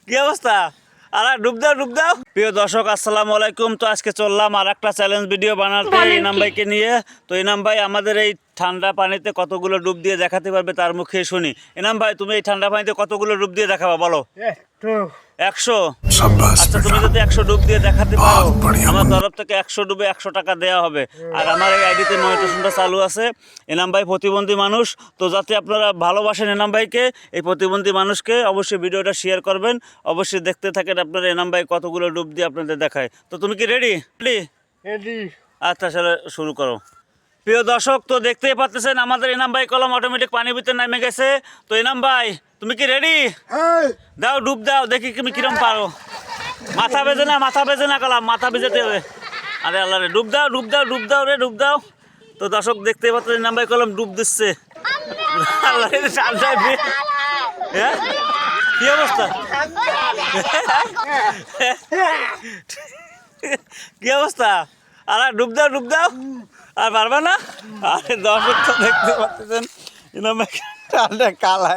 কি অবস্থা? আরে ডুব দাও ডুব দাও। প্রিয় দর্শক আসসালামু আলাইকুম। তো আজকে চললাম আর একটা চ্যালেঞ্জ ভিডিও বানাতে ইনাম ভাইকে নিয়ে। তো ইনাম ভাই আমাদের এই ঠান্ডা পানিতে কতগুলো ডুব দিয়ে দেখাতে পারবে তার মুখে শুনি। ইনাম ভাই তুমি এই ঠান্ডা পানিতে কতগুলো ডুব দিয়ে দেখাবা বলো? 100। আচ্ছা তুমি যদি 100 ডুব দিয়ে দেখাতে পারো আমার তরফ থেকে 100 ডুবে 100 টাকা দেওয়া হবে। আর আমার এই আইডিতে মনিটেশনটা চালু আছে। ইনাম ভাই প্রতিবন্ধী মানুষ, তো যাতে আপনারা ভালোবাসেন ইনাম ভাইকে, এই প্রতিবন্ধী মানুষকে অবশ্যই ভিডিওটা শেয়ার করবেন। অবশ্যই দেখতে থাকেন আপনারা ইনাম ভাই কতগুলো ডুব দিয়ে আপনাদের দেখায়। তো তুমি কি রেডি? রেডি। আচ্ছা তাহলে শুরু করো। প্রিয় দর্শক তো দেখতেই পাচ্ছেন আমাদের ইনাম ভাই কলম অটোমেটিক পানির ভিতরে নেমে গেছে। তো ইনাম ভাই তুমি কি রেডি? দাও ডুব দাও, দেখি তুমি কিরম পারো। মাথা বেজে না কলাম, মাথা বেজেতে হবে। আরে আল্লাহ রে, ডুব দাও ডুব দাও ডুব দাও রে ডুব দাও। তো দর্শক দেখতেই পাচ্ছেন ইনাম ভাই কলম ডুব দিচ্ছে। আল্লাহ রে, হ্যাঁ কি অবস্থা? কি অবস্থা? আরে ডুব দাও ডুব দাও। আর পারবে না? আরে দর্শক তো দেখতে পাচ্ছেন ইনাম ভাই কালা